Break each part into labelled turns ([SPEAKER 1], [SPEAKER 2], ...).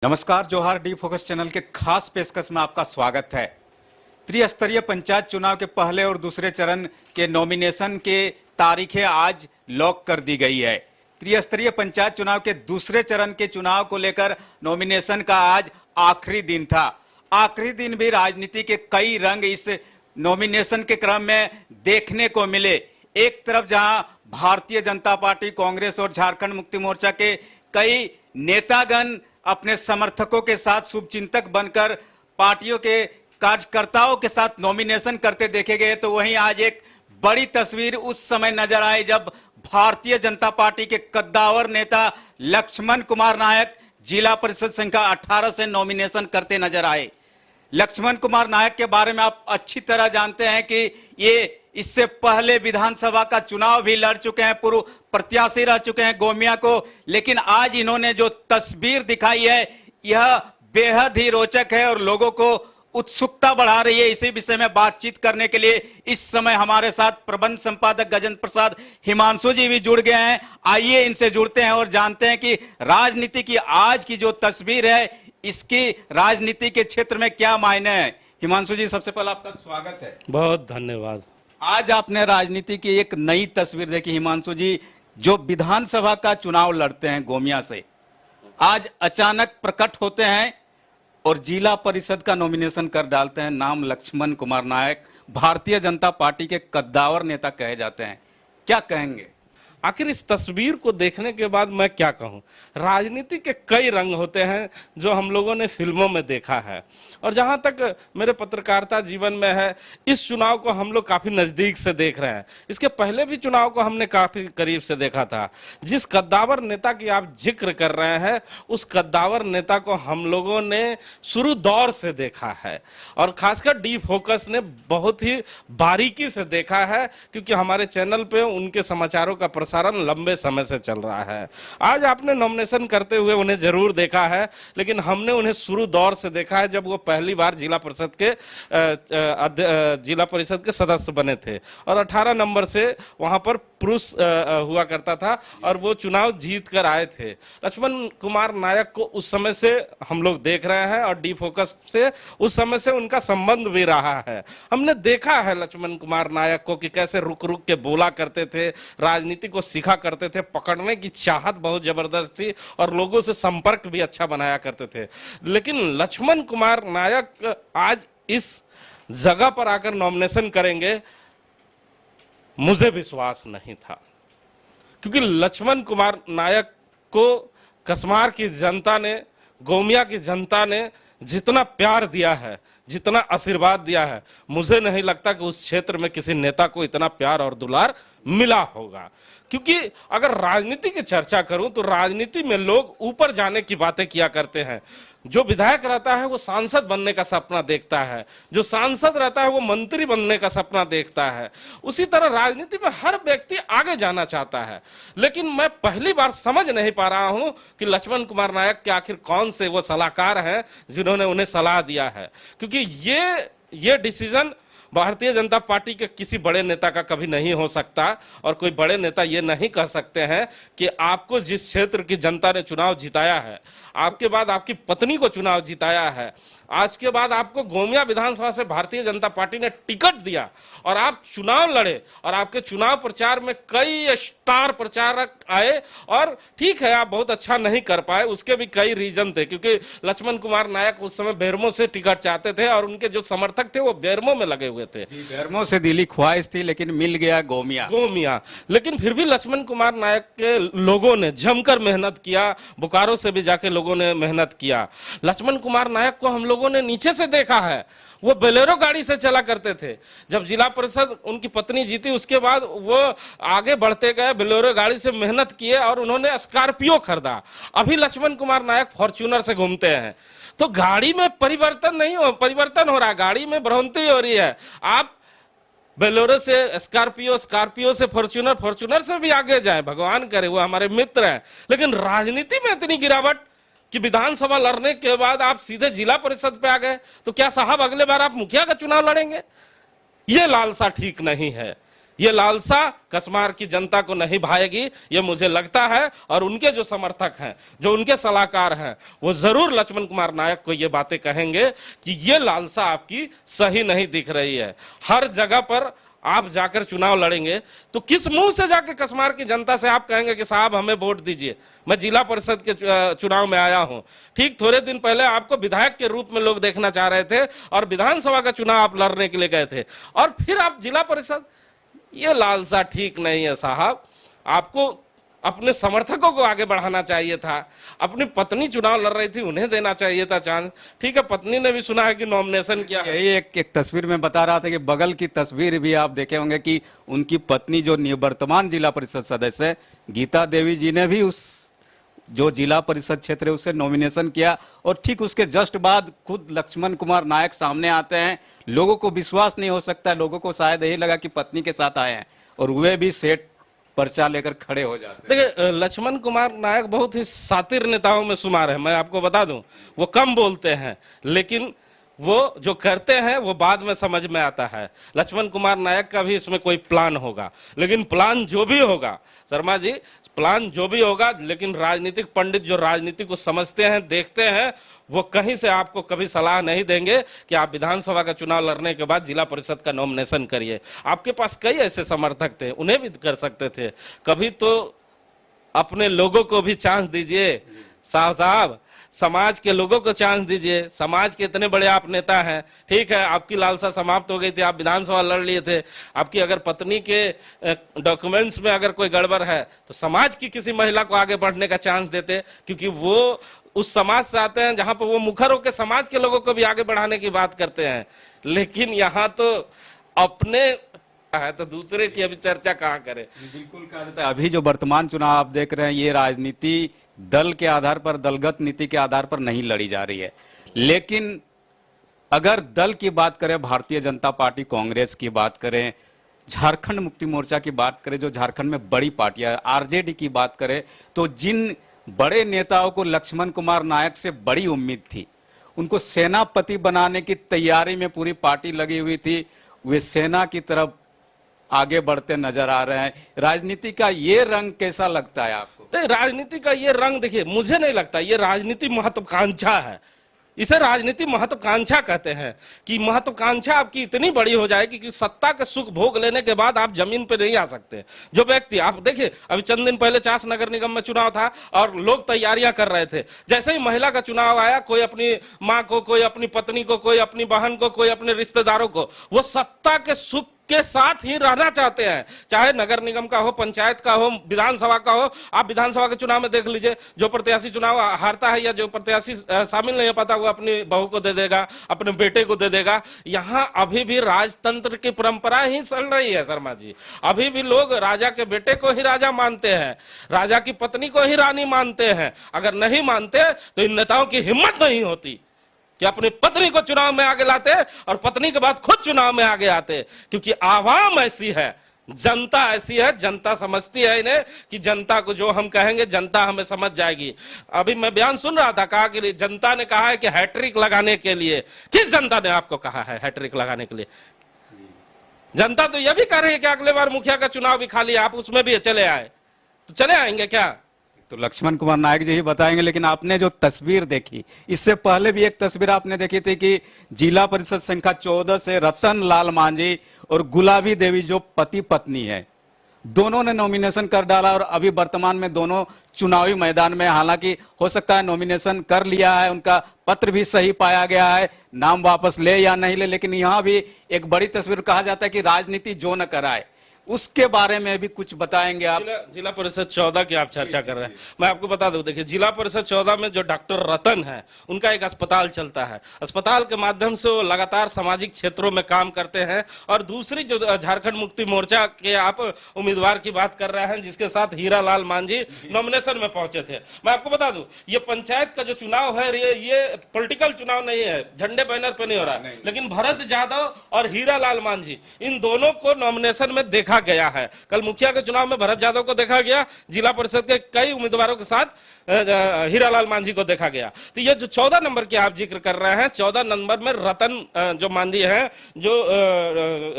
[SPEAKER 1] नमस्कार, जोहार D focus channel के खास पेशकश में आपका स्वागत है। त्रिस्तरीय पंचायत चुनाव के पहले और दूसरे चरण के नॉमिनेशन के तारीखें आज लॉक कर दी गई है। त्रिस्तरीय पंचायत चुनाव के दूसरे चरण के चुनाव को लेकर नॉमिनेशन का आज आखिरी दिन था। आखिरी दिन भी राजनीति के कई रंग इस नॉमिनेशन के क्रम में देखने को मिले। एक तरफ जहां भारतीय जनता पार्टी, कांग्रेस और झारखंड मुक्ति मोर्चा के कई नेतागण अपने समर्थकों के साथ शुभचिंतक बनकर पार्टियों के कार्यकर्ताओं के साथ नॉमिनेशन करते देखे गए, तो वहीं आज एक बड़ी तस्वीर उस समय नजर आई जब भारतीय जनता पार्टी के कद्दावर नेता लक्ष्मण कुमार नायक जिला परिषद संख्या 18 से नॉमिनेशन करते नजर आए। लक्ष्मण कुमार नायक के बारे में आप अच्छी तरह जानते हैं कि ये इससे पहले विधानसभा का चुनाव भी लड़ चुके हैं, पूर्व प्रत्याशी रह चुके हैं गोमिया को, लेकिन आज इन्होंने जो तस्वीर दिखाई है यह बेहद ही रोचक है और लोगों को उत्सुकता बढ़ा रही है। इसी विषय में बातचीत करने के लिए इस समय हमारे साथ प्रबंध संपादक गजेंद्र प्रसाद हिमांशु जी भी जुड़ गए हैं। आइए इनसे जुड़ते हैं और जानते हैं कि राजनीति की आज की जो तस्वीर है इसकी राजनीति के क्षेत्र में क्या मायने हैं। हिमांशु जी, सबसे पहले आपका स्वागत है।
[SPEAKER 2] बहुत धन्यवाद।
[SPEAKER 1] आज आपने राजनीति की एक नई तस्वीर देखी हिमांशु जी, जो विधानसभा का चुनाव लड़ते हैं गोमिया से, आज अचानक प्रकट होते हैं और जिला परिषद का नॉमिनेशन कर डालते हैं। नाम लक्ष्मण कुमार नायक, भारतीय जनता पार्टी के कद्दावर नेता कहे जाते हैं, क्या कहेंगे?
[SPEAKER 2] आखिर इस तस्वीर को देखने के बाद मैं क्या कहूं। राजनीति के कई रंग होते हैं जो हम लोगों ने फिल्मों में देखा है, और जहां तक मेरे पत्रकारिता जीवन में है, इस चुनाव को हम लोग काफी नजदीक से देख रहे हैं। इसके पहले भी चुनाव को हमने काफी करीब से देखा था। जिस कद्दावर नेता की आप जिक्र कर रहे हैं, उस कद्दावर नेता को हम लोगों ने शुरू दौर से देखा है, और खासकर डी फोकस ने बहुत ही बारीकी से देखा है, क्योंकि हमारे चैनल पे उनके समाचारों का प्रसारण लंबे समय से चल रहा है। आज आपने नॉमिनेशन करते हुए उन्हें जरूर देखा है, लेकिन हमने उन्हें शुरू दौर से देखा है जब वो पहली बार जिला परिषद के सदस्य बने थे, और 18 नंबर से वहां पर पुरुष हुआ करता था और वो चुनाव जीत कर आए थे। लक्ष्मण कुमार नायक को उस समय से हम लोग देख रहे हैं, और डी फोकस से उस समय से उनका संबंध भी रहा है। हमने देखा है लक्ष्मण कुमार नायक को कि कैसे रुक रुक के बोला करते थे, राजनीति को सीखा करते थे, पकड़ने की चाहत बहुत जबरदस्त थी और लोगों से संपर्क भी अच्छा बनाया करते थे। लेकिन लक्ष्मण कुमार नायक आज इस जगह पर आकर नॉमिनेशन करेंगे, मुझे विश्वास नहीं था, क्योंकि लक्ष्मण कुमार नायक को कसमार की जनता ने, गोमिया की जनता ने जितना प्यार दिया है, जितना आशीर्वाद दिया है, मुझे नहीं लगता कि उस क्षेत्र में किसी नेता को इतना प्यार और दुलार मिला होगा। क्योंकि अगर राजनीति की चर्चा करूं तो राजनीति में लोग ऊपर जाने की बातें किया करते हैं। जो विधायक रहता है वो सांसद बनने का सपना देखता है, जो सांसद रहता है वो मंत्री बनने का सपना देखता है। उसी तरह राजनीति में हर व्यक्ति आगे जाना चाहता है, लेकिन मैं पहली बार समझ नहीं पा रहा हूं कि लक्ष्मण कुमार नायक के आखिर कौन से वो सलाहकार हैं जिन्होंने उन्हें सलाह दिया है। क्योंकि ये डिसीजन भारतीय जनता पार्टी के किसी बड़े नेता का कभी नहीं हो सकता, और कोई बड़े नेता ये नहीं कह सकते हैं कि आपको जिस क्षेत्र की जनता ने चुनाव जिताया है, आपके बाद आपकी पत्नी को चुनाव जिताया है, आज के बाद आपको गोमिया विधानसभा से भारतीय जनता पार्टी ने टिकट दिया और आप चुनाव लड़े, और आपके चुनाव प्रचार में कई स्टार प्रचारक आए, और ठीक है आप बहुत अच्छा नहीं कर पाए, उसके भी कई रीजन थे। क्योंकि लक्ष्मण कुमार नायक उस समय बेरमो से टिकट चाहते थे और उनके जो समर्थक थे वो बेरमो में लगे हुए थे।
[SPEAKER 1] बेरमो से दिली ख्वाहिश थी, लेकिन मिल गया गोमिया। लेकिन फिर भी लक्ष्मण कुमार नायक के लोगों ने जमकर मेहनत किया, बोकारो से भी जाके लोगों ने मेहनत किया। लक्ष्मण कुमार नायक को हम लोगों ने नीचे से देखा है, वो बोलेरो गाड़ी से चला करते थे। जब जिला परिषद उनकी पत्नी जीती, उसके बाद वो आगे बढ़ते गए, बोलेरो गाड़ी से मेहनत किए और उन्होंने स्कॉर्पियो खरीदा। अभी लक्ष्मण कुमार नायक फॉर्च्यूनर से घूमते हैं। तो गाड़ी में परिवर्तन हो रहा है, गाड़ी में बढ़ोतरी हो रही है। आप बोलेरो से स्कॉर्पियो, स्कॉर्पियो से फॉर्च्यूनर, फॉर्च्यूनर से भी आगे जाए, भगवान करे, वो हमारे मित्र हैं। लेकिन राजनीति में इतनी गिरावट कि विधानसभा लड़ने के बाद आप सीधे जिला परिषद पे आ गए, तो क्या साहब अगले बार आप मुखिया का चुनाव लड़ेंगे? ये लालसा ठीक नहीं है।
[SPEAKER 2] ये लालसा कसमार की जनता को नहीं भाएगी, ये मुझे लगता है। और उनके जो समर्थक हैं, जो उनके सलाहकार हैं, वो जरूर लक्ष्मण कुमार नायक को ये बातें कहेंगे कि ये लालसा आपकी सही नहीं दिख रही है। हर जगह पर आप जाकर चुनाव लड़ेंगे तो किस मुंह से जाकर कसमार की जनता से आप कहेंगे कि साहब हमें वोट दीजिए। मैं जिला परिषद के चुनाव में आया हूं, ठीक थोड़े दिन पहले आपको विधायक के रूप में लोग देखना चाह रहे थे और विधानसभा का चुनाव आप लड़ने के लिए गए थे, और फिर आप जिला परिषद। ये लालसा ठीक नहीं है साहब। आपको अपने समर्थकों को आगे बढ़ाना चाहिए था। अपनी पत्नी चुनाव लड़ रही थी, उन्हें देना चाहिए था चांस। ठीक है, पत्नी ने भी सुना है कि नॉमिनेशन किया।
[SPEAKER 1] यही एक तस्वीर में बता रहा था कि बगल की तस्वीर भी आप देखे होंगे कि उनकी पत्नी जो निवर्तमान जिला परिषद सदस्य है गीता देवी जी ने भी उस जो जिला परिषद क्षेत्र है उससे नॉमिनेशन किया, और ठीक उसके जस्ट बाद खुद लक्ष्मण कुमार नायक सामने आते हैं। लोगों को विश्वास नहीं हो सकता, लोगों को शायद यही लगा कि पत्नी के साथ आए हैं, और वे भी सेट पर्चा लेकर खड़े हो जाते हैं।
[SPEAKER 2] देखिए, लक्ष्मण कुमार नायक बहुत ही सातिर नेताओं में शुमार है। मैं आपको बता दूं, वो कम बोलते हैं लेकिन वो जो करते हैं वो बाद में समझ में आता है। लक्ष्मण कुमार नायक का भी इसमें कोई प्लान होगा, लेकिन प्लान जो भी होगा शर्मा जी, प्लान जो भी होगा, लेकिन राजनीतिक पंडित जो राजनीति को समझते हैं, देखते हैं, वो कहीं से आपको कभी सलाह नहीं देंगे कि आप विधानसभा का चुनाव लड़ने के बाद जिला परिषद का नॉमिनेशन करिए। आपके पास कई ऐसे समर्थक थे, उन्हें भी कर सकते थे। कभी तो अपने लोगों को भी चांस दीजिए साहब, समाज के लोगों को चांस दीजिए। समाज के इतने बड़े आप नेता हैं, ठीक है, आपकी लालसा समाप्त हो गई थी, आप विधानसभा लड़ लिए थे। आपकी अगर पत्नी के डॉक्यूमेंट्स में अगर कोई गड़बड़ है तो समाज की किसी महिला को आगे बढ़ने का चांस देते, क्योंकि वो उस समाज से आते हैं जहां पर वो मुखर होकर समाज के लोगों को भी आगे बढ़ाने की बात करते हैं। लेकिन यहाँ तो अपने है तो दूसरे की अभी चर्चा कहाँ करें।
[SPEAKER 1] बिल्कुल कहा जाता है, अभी जो वर्तमान चुनाव आप देख रहे हैं ये राजनीति दल के आधार पर, दलगत नीति के आधार पर नहीं लड़ी जा रही है। लेकिन अगर दल की बात करें, भारतीय जनता पार्टी कांग्रेस की बात करें, झारखंड मुक्ति मोर्चा की बात करें, जो झारखंड में बड़ी पार्टियां, आरजेडी की बात करें, तो जिन बड़े नेताओं को लक्ष्मण कुमार नायक से बड़ी उम्मीद थी, उनको सेनापति बनाने की तैयारी में पूरी पार्टी लगी हुई थी, वे सेना की तरफ आगे बढ़ते नजर आ रहे हैं। राजनीति का ये रंग कैसा लगता है आपको?
[SPEAKER 2] राजनीति का ये रंग देखिए, मुझे नहीं लगता ये राजनीति महत्वाकांक्षा है। इसे राजनीति महत्वाकांक्षा कहते हैं कि महत्वाकांक्षा आपकी इतनी बड़ी हो जाएगी कि सत्ता के सुख भोग लेने के बाद आप जमीन पे नहीं आ सकते। जो व्यक्ति, आप देखिए अभी चंद दिन पहले चास नगर निगम में चुनाव था और लोग तैयारियां कर रहे थे। जैसे ही महिला का चुनाव आया, कोई अपनी माँ को, कोई अपनी पत्नी को, कोई अपनी बहन को, कोई अपने रिश्तेदारों को, वो सत्ता के सुख के साथ ही रहना चाहते हैं। चाहे नगर निगम का हो, पंचायत का हो, विधानसभा का हो। आप विधानसभा के चुनाव में देख लीजिए, जो प्रत्याशी चुनाव हारता है या जो प्रत्याशी शामिल नहीं हो पाता, वो अपनी बहू को दे देगा, अपने बेटे को दे देगा। यहाँ अभी भी राजतंत्र की परंपरा ही चल रही है शर्मा जी। अभी भी लोग राजा के बेटे को ही राजा मानते हैं, राजा की पत्नी को ही रानी मानते हैं। अगर नहीं मानते तो इन नेताओं की हिम्मत नहीं होती कि अपनी पत्नी को चुनाव में आगे लाते और पत्नी के बाद खुद चुनाव में आगे आते, क्योंकि आवाम ऐसी है, जनता ऐसी है, जनता समझती है इन्हें कि जनता को जो हम कहेंगे जनता हमें समझ जाएगी। अभी मैं बयान सुन रहा था, कहा कि जनता ने कहा है कि हैट्रिक लगाने के लिए। किस जनता ने आपको कहा है हैट्रिक लगाने के लिए? जनता तो यह भी कह रही है कि अगले बार मुखिया का चुनाव भी खाली, आप उसमें भी चले आए, तो चले आएंगे क्या?
[SPEAKER 1] तो लक्ष्मण कुमार नायक जी ही बताएंगे। लेकिन आपने जो तस्वीर देखी, इससे पहले भी एक तस्वीर आपने देखी थी कि जिला परिषद संख्या 14 से रतन लाल मांझी और गुलाबी देवी जो पति पत्नी है, दोनों ने नॉमिनेशन कर डाला और अभी वर्तमान में दोनों चुनावी मैदान में। हालांकि हो सकता है नॉमिनेशन कर लिया है, उनका पत्र भी सही पाया गया है, नाम वापस ले या नहीं ले, लेकिन यहाँ भी एक बड़ी तस्वीर। कहा जाता है कि राजनीति जो न कराए, उसके बारे में भी कुछ बताएंगे आप?
[SPEAKER 2] जिला परिषद 14 की आप चर्चा कर रहे हैं, मैं आपको बता दूं, देखिए जिला परिषद 14 में जो डॉक्टर रतन है, उनका एक अस्पताल चलता है। अस्पताल के माध्यम से वो लगातार सामाजिक क्षेत्रों में काम करते हैं। और दूसरी जो झारखंड मुक्ति मोर्चा के आप उम्मीदवार की बात कर रहे हैं, जिसके साथ हीरा लाल मांझी नॉमिनेशन में पहुंचे थे, मैं आपको बता दूं, ये पंचायत का जो चुनाव है ये पॉलिटिकल चुनाव नहीं है, झंडे बैनर पे नहीं हो रहा है, लेकिन भरत यादव और हीरा लाल मांझी, इन दोनों को नॉमिनेशन में देखा देखा गया है। कल मुखिया के चुनाव में भरत यादव को देखा गया, जिला परिषद के कई उम्मीदवारों के साथ हीरालाल मांझी को देखा गया। तो ये जो 14 नंबर की आप जिक्र कर रहे हैं, 14 नंबर में रतन जो मांझी हैं, जो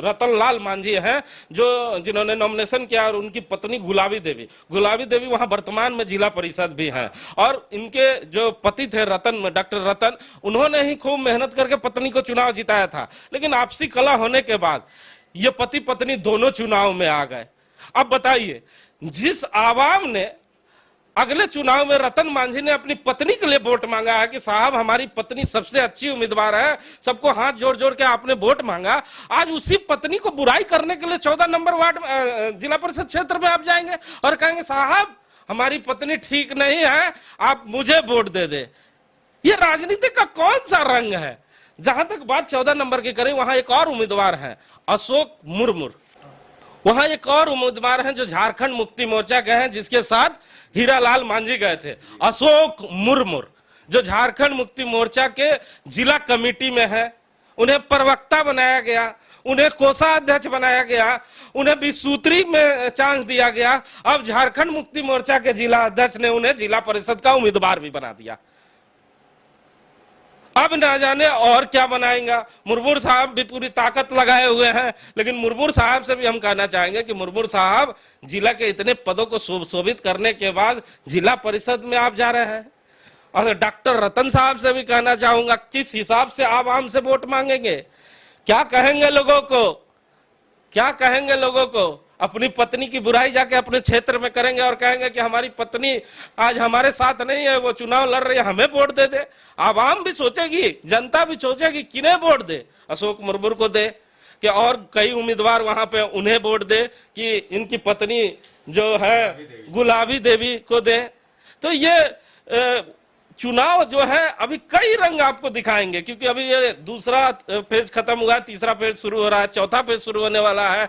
[SPEAKER 2] रतन लाल मांझी हैं, जो जिन्होंने नॉमिनेशन किया, और उनकी पत्नी गुलाबी देवी वहां वर्तमान में जिला परिषद भी हैं। और इनके जो पति थे डॉक्टर रतन, उन्होंने ही खूब मेहनत करके पत्नी को चुनाव जिताया था। लेकिन आपसी कलह होने के बाद ये पति पत्नी दोनों चुनाव में आ गए। अब बताइए, जिस आवाम ने अगले चुनाव में रतन मांझी ने अपनी पत्नी के लिए वोट मांगा है कि साहब हमारी पत्नी सबसे अच्छी उम्मीदवार है, सबको हाथ जोड़ जोड़ के आपने वोट मांगा, आज उसी पत्नी को बुराई करने के लिए 14 नंबर वार्ड जिला परिषद क्षेत्र में आप जाएंगे और कहेंगे साहब हमारी पत्नी ठीक नहीं है, आप मुझे वोट दे दे। ये राजनीति का कौन सा रंग है? जहां तक बात 14 नंबर की करें, वहां एक और उम्मीदवार है अशोक मुर्मू। वहां एक और उम्मीदवार हैं जो झारखंड मुक्ति मोर्चा के हैं, जिसके साथ हीरालाल मांझी गए थे। अशोक मुर्मू जो झारखंड मुक्ति मोर्चा के जिला कमेटी में है, उन्हें प्रवक्ता बनाया गया, उन्हें कोषाध्यक्ष बनाया गया, उन्हें 20 सूत्री में चांस दिया गया। अब झारखंड मुक्ति मोर्चा के जिला अध्यक्ष ने उन्हें जिला परिषद का उम्मीदवार भी बना दिया। अब ना जाने और क्या बनाएंगा। मुर्मू साहब भी पूरी ताकत लगाए हुए हैं, लेकिन मुर्मू साहब से भी हम कहना चाहेंगे कि मुर्मू साहब जिला के इतने पदों को शोभित करने के बाद जिला परिषद में आप जा रहे हैं। और डॉक्टर रतन साहब से भी कहना चाहूंगा, किस हिसाब से आप आम से वोट मांगेंगे? क्या कहेंगे लोगों को? क्या कहेंगे लोगों को? अपनी पत्नी की बुराई जाके अपने क्षेत्र में करेंगे और कहेंगे कि हमारी पत्नी आज हमारे साथ नहीं है, वो चुनाव लड़ रही है, हमें वोट दे दे। आवाम भी सोचेगी, जनता भी सोचेगी किन्हें वोट दे, अशोक मुर्मू को दे कि और कई उम्मीदवार वहां पे उन्हें वोट दे कि इनकी पत्नी जो है गुलाबी देवी को दे। तो ये चुनाव जो है अभी कई रंग आपको दिखाएंगे, क्योंकि अभी ये दूसरा फेज खत्म हुआ है, तीसरा फेज शुरू हो रहा है, चौथा फेज शुरू होने वाला है।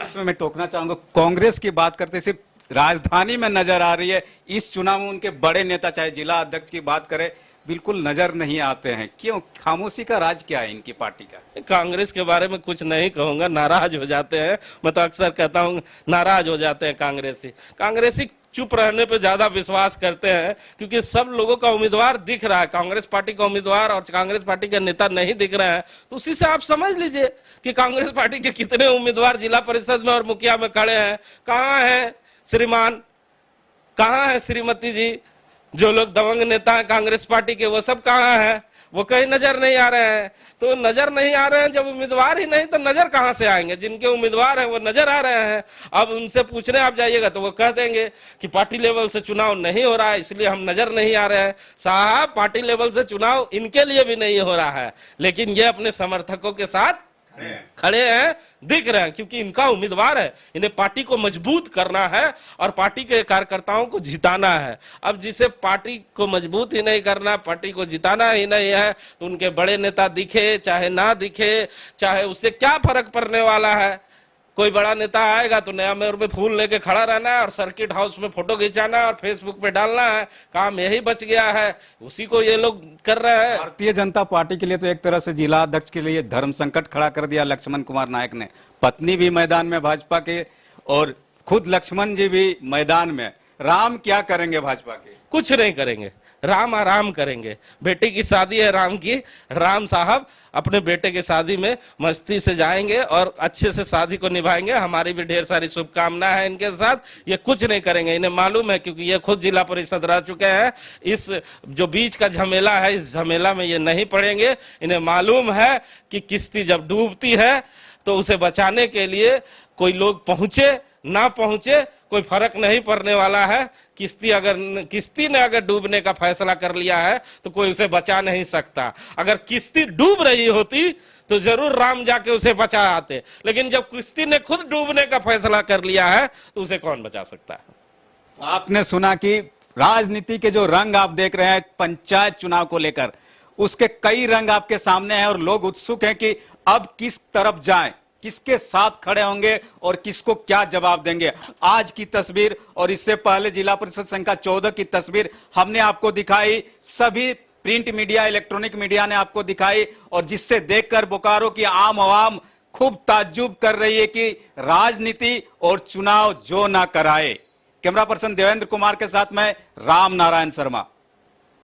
[SPEAKER 1] इसमें मैं टोकना चाहूंगा, कांग्रेस की बात करते सिर्फ राजधानी में नजर आ रही है, इस चुनाव में उनके बड़े नेता चाहे जिला अध्यक्ष की बात करें बिल्कुल नजर नहीं आते हैं। क्यों? खामोशी का राज क्या है इनकी पार्टी का?
[SPEAKER 2] कांग्रेस के बारे में कुछ नहीं कहूंगा, नाराज हो जाते हैं। मैं तो अक्सर कहता हूं नाराज हो जाते हैं कांग्रेसी चुप रहने पे ज्यादा विश्वास करते हैं, क्योंकि सब लोगों का उम्मीदवार दिख रहा है, कांग्रेस पार्टी का उम्मीदवार और कांग्रेस पार्टी के नेता नहीं दिख रहे हैं। तो उसी से आप समझ लीजिए कि कांग्रेस पार्टी के कितने उम्मीदवार जिला परिषद में और मुखिया में खड़े हैं। कहाँ है श्रीमान, कहाँ है श्रीमती जी? जो लोग दबंग नेता हैं कांग्रेस पार्टी के, वो सब कहाँ है? वो कहीं नजर नहीं आ रहे हैं। तो नजर नहीं आ रहे हैं, जब उम्मीदवार ही नहीं तो नजर कहां से आएंगे? जिनके उम्मीदवार हैं वो नजर आ रहे हैं। अब उनसे पूछने आप जाइएगा तो वो कह देंगे कि पार्टी लेवल से चुनाव नहीं हो रहा है, इसलिए हम नजर नहीं आ रहे हैं। साहब पार्टी लेवल से चुनाव इनके लिए भी नहीं हो रहा है, लेकिन ये अपने समर्थकों के साथ खड़े हैं, दिख रहे हैं, क्योंकि इनका उम्मीदवार है। इन्हें पार्टी को मजबूत करना है और पार्टी के कार्यकर्ताओं को जिताना है। अब जिसे पार्टी को मजबूत ही नहीं करना, पार्टी को जिताना ही नहीं है, तो उनके बड़े नेता दिखे चाहे ना दिखे, चाहे उससे क्या फर्क पड़ने वाला है? कोई बड़ा नेता आएगा तो नया मेयर में फूल लेके खड़ा रहना है और सर्किट हाउस में फोटो खिंचाना है और फेसबुक पे डालना है, काम यही बच गया है। उसी को ये लोग कर रहे हैं।
[SPEAKER 1] भारतीय जनता पार्टी के लिए तो एक तरह से जिला अध्यक्ष के लिए धर्म संकट खड़ा कर दिया लक्ष्मण कुमार नायक ने। पत्नी भी मैदान में भाजपा के और खुद लक्ष्मण जी भी मैदान में। राम क्या करेंगे भाजपा के?
[SPEAKER 2] कुछ नहीं करेंगे, राम आराम करेंगे। बेटी की शादी है राम की, राम साहब अपने बेटे की शादी में मस्ती से जाएंगे और अच्छे से शादी को निभाएंगे। हमारी भी ढेर सारी शुभकामनाएं हैं इनके साथ। ये कुछ नहीं करेंगे, इन्हें मालूम है, क्योंकि ये खुद जिला परिषद रह चुके हैं। इस जो बीच का झमेला है, इस झमेला में ये नहीं पड़ेंगे। इन्हें मालूम है कि किश्ती जब डूबती है तो उसे बचाने के लिए कोई लोग पहुंचे ना पहुंचे कोई फर्क नहीं पड़ने वाला है। किश्ती ने अगर डूबने का फैसला कर लिया है तो कोई उसे बचा नहीं सकता। अगर किश्ती डूब रही होती तो जरूर राम जाके उसे बचा आते, लेकिन जब किश्ती ने खुद डूबने का फैसला कर लिया है तो उसे कौन बचा सकता है?
[SPEAKER 1] आपने सुना कि राजनीति के जो रंग आप देख रहे हैं पंचायत चुनाव को लेकर, उसके कई रंग आपके सामने हैं और लोग उत्सुक हैं कि अब किस तरफ जाएं, किसके साथ खड़े होंगे और किसको क्या जवाब देंगे। आज की तस्वीर और इससे पहले जिला परिषद संख्या 14 की तस्वीर हमने आपको दिखाई, सभी प्रिंट मीडिया इलेक्ट्रॉनिक मीडिया ने आपको दिखाई, और जिससे देखकर बोकारो की आम आवाम खूब ताज्जुब कर रही है कि राजनीति और चुनाव जो ना कराए। कैमरा पर्सन देवेंद्र कुमार के साथ मैं राम नारायण शर्मा।